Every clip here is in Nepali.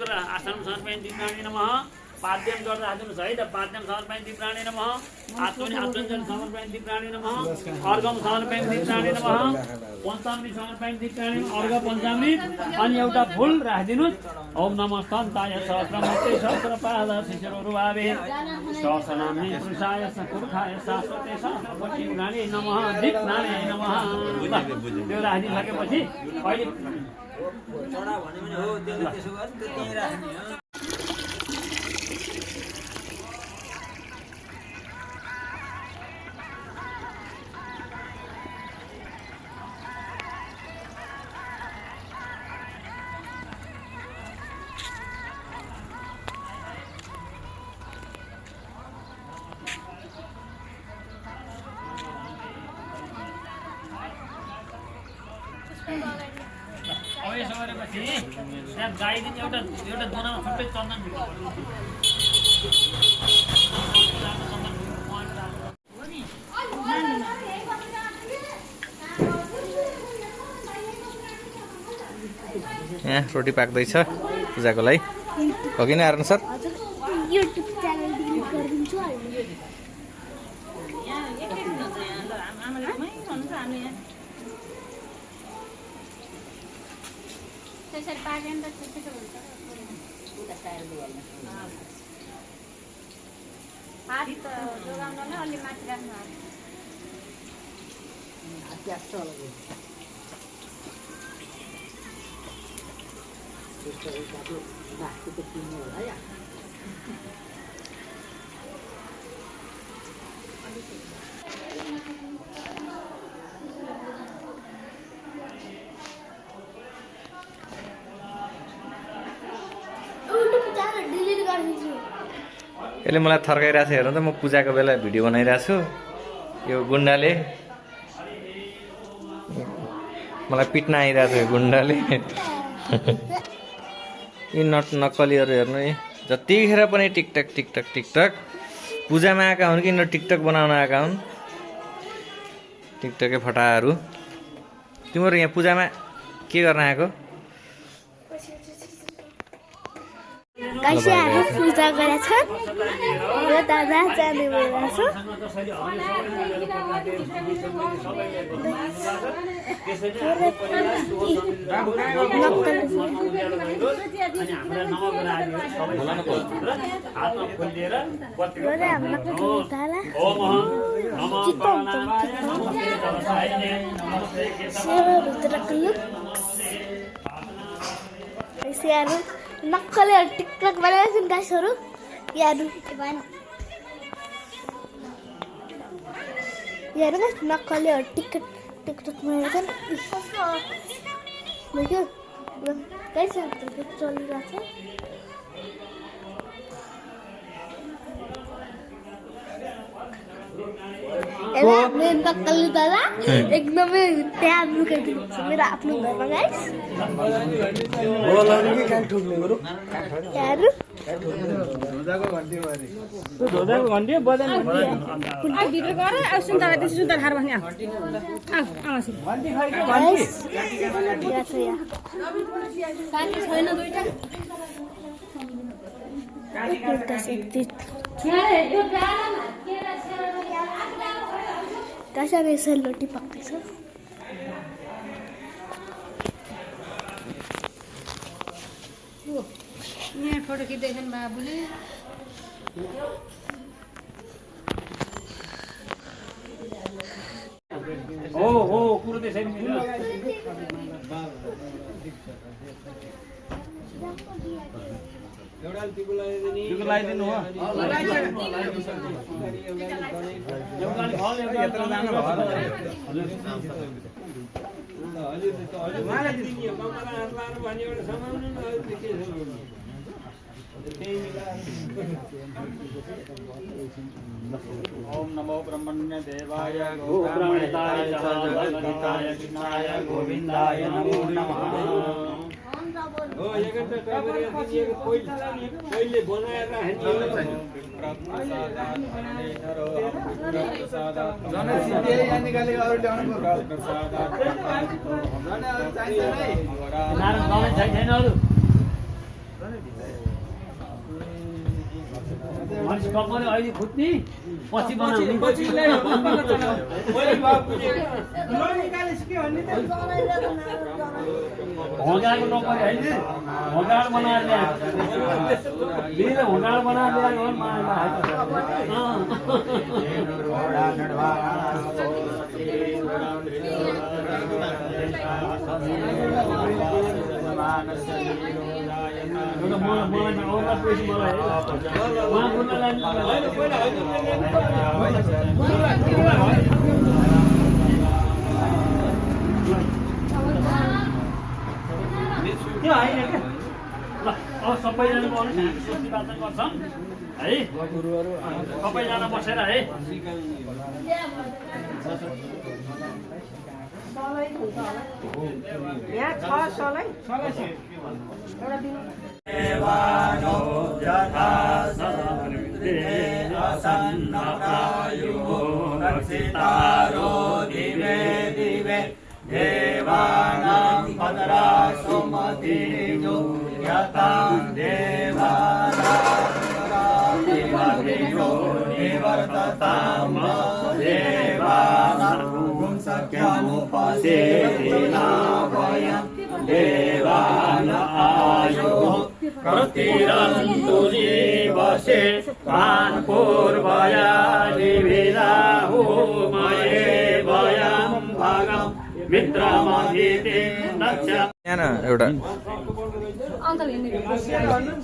गरेर आसनं समर्पयन्ति प्राणी नमः पाद्यम गरेर हाल्नुहोस् है त पाद्यम समर्पयन्ति प्राणी नमः आत्मञ्जन समर्पयन्ति प्राणी नमः अर्घम समर्पयन्ति प्राणी नमः पञ्चामृत समर्पयन्ति प्राणी अर्घ पञ्चामृत अनि एउटा फुल राखिदिनुहोस् ओम नमः सन्ताय सहस्रमूर्ते सहस्रपाद शिशिरोरुभावे सहस्रनाम्नि पुरुषाय सकुर्खाय शाश्वते सहस्रपति प्राणी नमः दीप्नाने नमः त्यो राखिदिसकेपछि अहिले चढा भन्यो भने हो त्यसले त्यसो गर्नु त्यो त्यहीँ राख्ने हो यसो गरेपछि त्यहाँ गाईदिन एउटा दोनामा छुट्टै चन्दन यहाँ रोटी पाक्दैछ पूजाको लागि हो कि Narayan sir YouTube channel delete गरिदिन्छु त्यसरी पाकेन त त्यसो हुन्छ हात जोगाउन अलि माथि राख्नु यसले मलाई थर्काइरहेको छ हेर्नु त म पूजाको बेला भिडियो बनाइरहेको छु यो गुन्डाले मलाई पिट्न आइरहेको छ यो गुन्डाले यी नक्कलीहरू हेर्नु है जतिखेर पनि टिकटक टिकटक टिकटक पूजामा आएका हुन् कि यिनीहरू टिकटक बनाउन आएका हुन् टिकटकै फटाहरू तिमीहरू यहाँ पूजामा के गर्न आएको कसैहरू पूजा गरेछन् यो दादा जाने भइरहेछ नक्कले टिकटक बनाएछन् गाइसहरू यहाँ नक्कले टिकटक बनाएछन् चलिरहेछ मेरो नक्कली दादा एकदमै त्यहाँ लुकाइदिनुहुन्छ मेरो आफ्नो घरमा गाइस कसरी सेलरोटी पक्दैछ यहाँ फोटो खिच्दैछन् बाबुले हो कुरो त्यसरी एउटा तिको लगाइदिनु हो ओम नमो ब्रह्मण्य देवाय गोब्राह्मणिताय जगन्नाथाय कृष्णाय गोविन्दाय नमो नमः हो एकटा टाइगर पहिले बनाएर नारायण छैन अरू टक्करे अहिले फुट्ने पछि बनाउने होगाडको टक्करे होइन होगाड बनाएर ल्याएर होगाड बनाएर ल्याएर त्यो होइन क्या ल अब सबैजना बस्नु हामी वाचन गर्छौँ है सबैजना बसेर है यहाँ छ सलै देवानो जथा असन्नप्रायुः रक्षितारो दिवे दिवे देवानां भद्रा सुमतिजो यथा देवानां निवर्ततां देवानां सख्यमुपसेना वयं देवान आयुः प्रतिरन्तु जीवसे कान्पूर्वया दिविदाहु मये वयं भगं मित्रमदिते नक्ष यहाँ न एउटा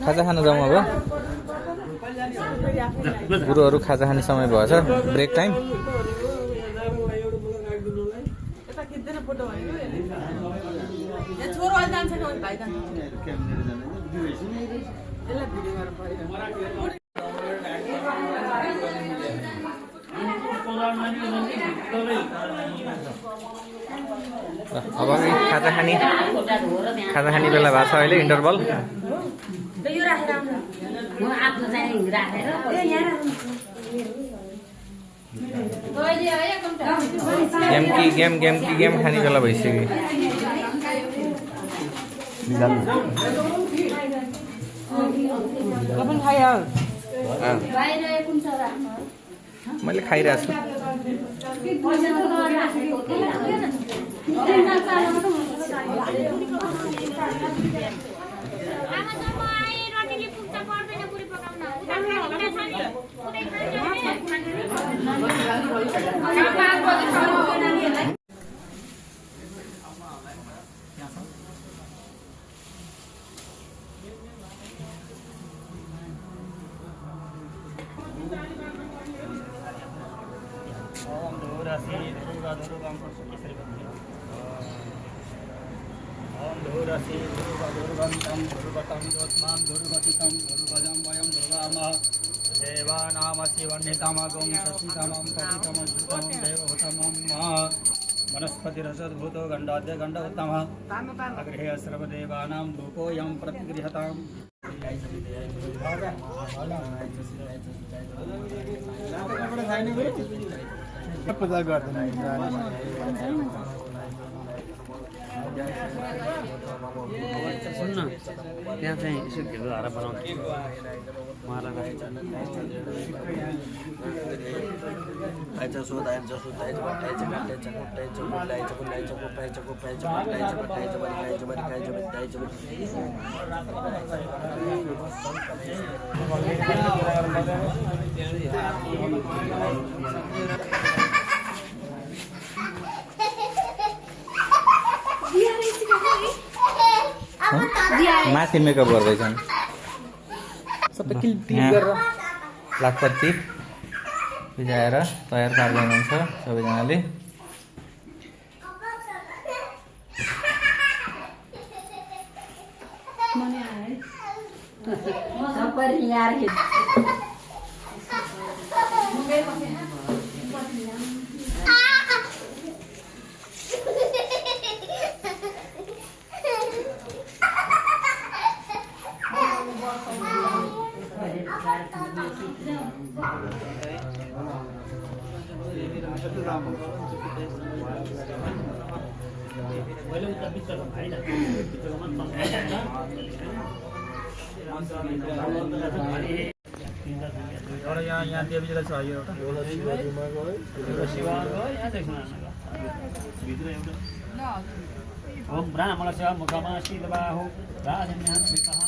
खाजा खान जाउँ अब गुरुहरू खाजा खाने समय भएछ ब्रेक टाइम अब खाजा खाने बेला भएको छ अहिले इन्टरभल गेम खाने बेला भइसक्यो मैले खाइरहेको छु वनस्पतिरसद्भूतो गण्डाद्य गण्ड उत्तमः अग्रे सर्वदेवानां धूपोऽयं प्रतिगृहताम् सुन्न त्यहाँ चाहिँ यसो घेरो हारा बनाउँछ माथि मेकअप गर्दैछन् सबै लाखपति भिजाएर तयार पार्दै हुनुहुन्छ सबैजनाले यहाँ देवीलाई छ यो एउटा ओम ब्राह्मणस्य मुखमा शीलबाहु राजन्यां वितः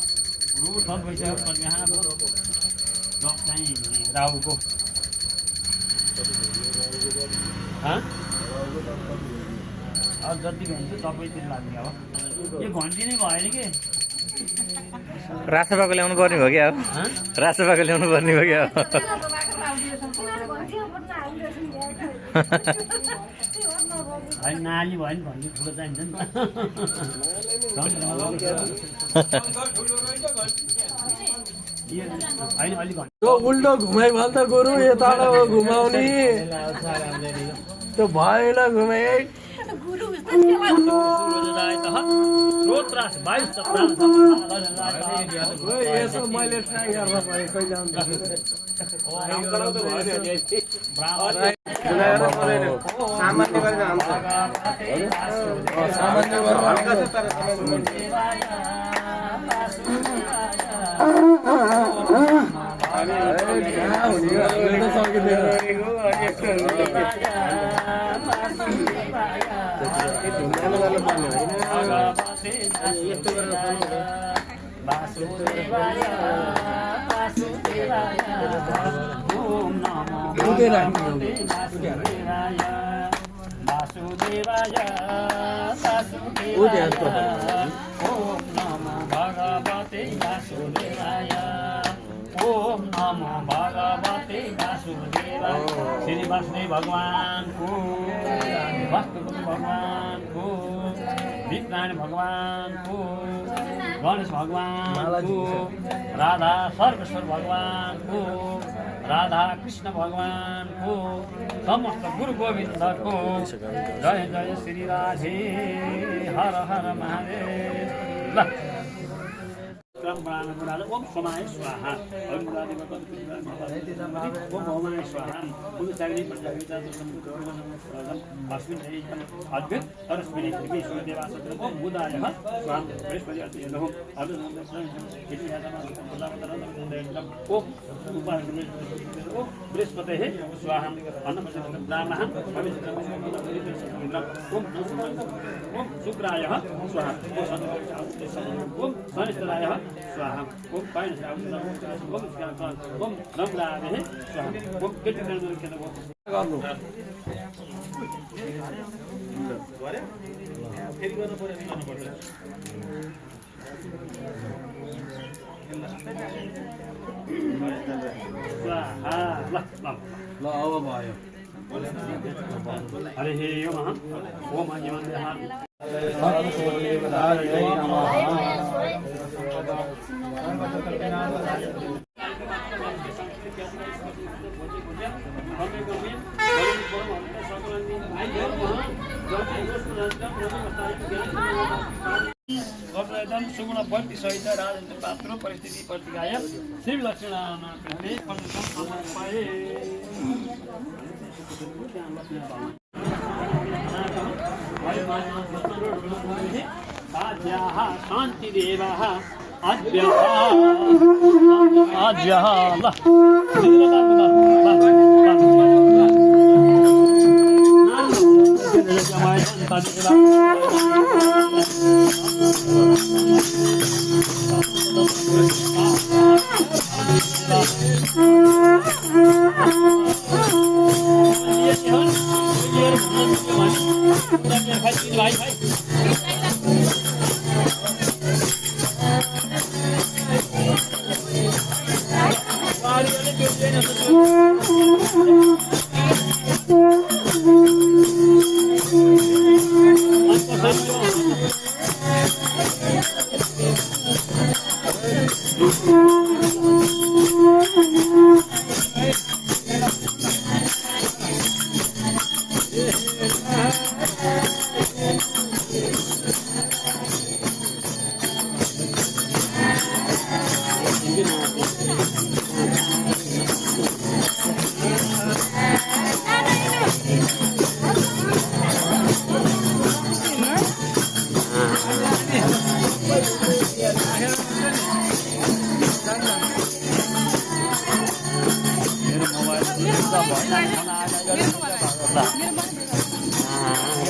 रूढं वैशः कन्याः चाहिँ राहुको जति हुन्छ सबैतिर लाग्ने हो यो घन्टी नै भएन कि रासोपाको ल्याउनु पर्ने भयो क्या अब रासोपाको ल्याउनु पर्ने भयो क्या होइन नाली भयो नि भन्ने ठुलो चाहिन्छ नि त होइन अलिक उल्टो घुमाइ भन्छ त गुरु यताबाट घुमाउने त्यो भएन घुमाइ यसो मैले ट्राई गर्न पऱ्यो कहिले सामान्य ओम नमो भगवते वासुदेवाय श्री वासुदेव भगवान को वास्तुपति भगवान को विष्णु भगवान को गणेश भगवान को राधा सर्वेश्वर भगवान को राधा कृष्ण भगवान को समस्त गुरु गोविंद को जय जय श्री राधे हर हर महादेव ओम समाय स्वाहा ओम भौमाय स्वाहा अद्भुत सरस्वती विश्व देवासत्र ओम बुधाय स्वाहा बृहस्पति अतिनो ओम बृहस्पते स्वाहा अन्नपतिब्राह्मः ओम शुक्राय स्वाहा ओम शनिश्चराय स्वाहा ओम ओम रमरावे स्वाहा ओम ल अब भयो हरे ओम ओम सर्वप्रथम सुगुण बन्टी सहित राजन्त्र पात्र परिस्थिति प्रतिगाय श्री लक्ष्मण शांति देवाः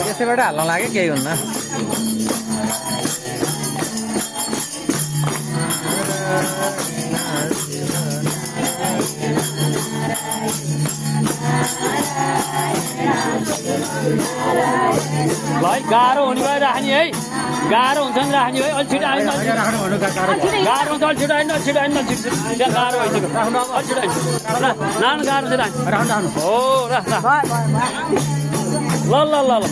त्यसैबाट हाल्न लाग्यो केही हुन्न भाइ गाह्रो हुने भए राख्ने है गाह्रो हुन्छ नि राख्ने है अलिक छिटो आइनु गाह्रो हुन्छ अलिक छिटो आइनु छिटो आइनु त्यहाँ गाह्रो भइसक्यो अलिक छिटो आइनु नानु गाह्रो चाहिँ राख्नु हो राख ल ल ल ल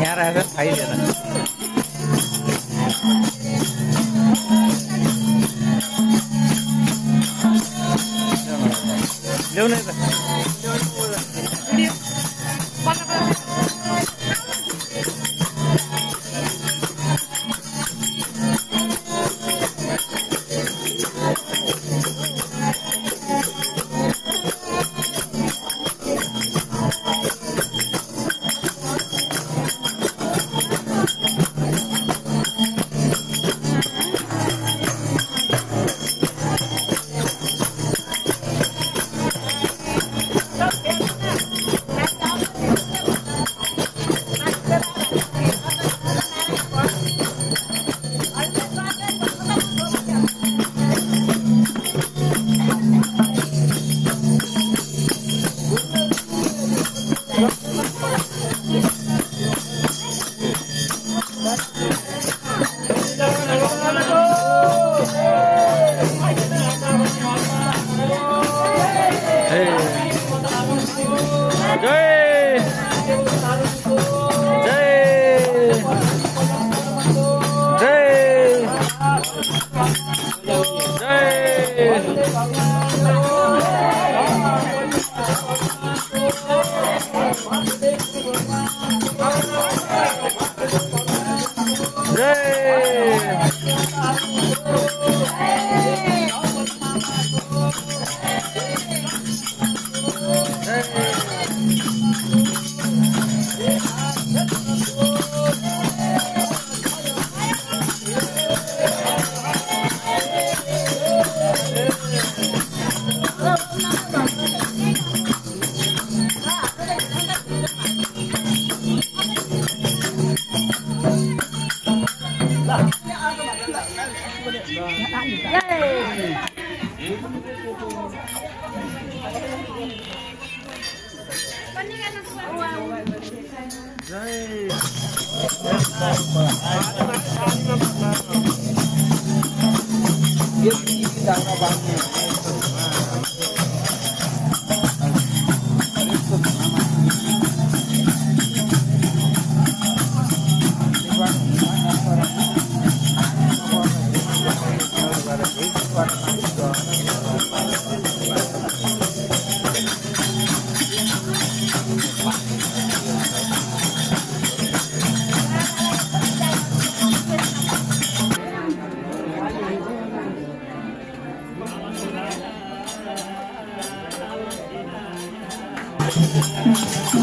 यहाँ राखेर खाइदिएर ल्याउनु त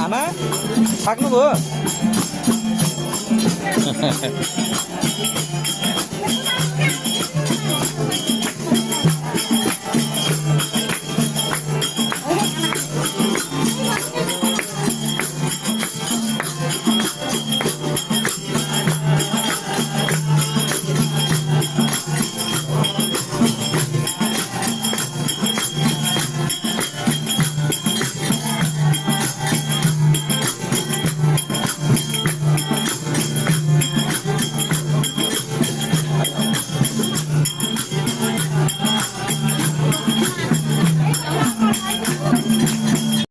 आमा थाक्नुभयो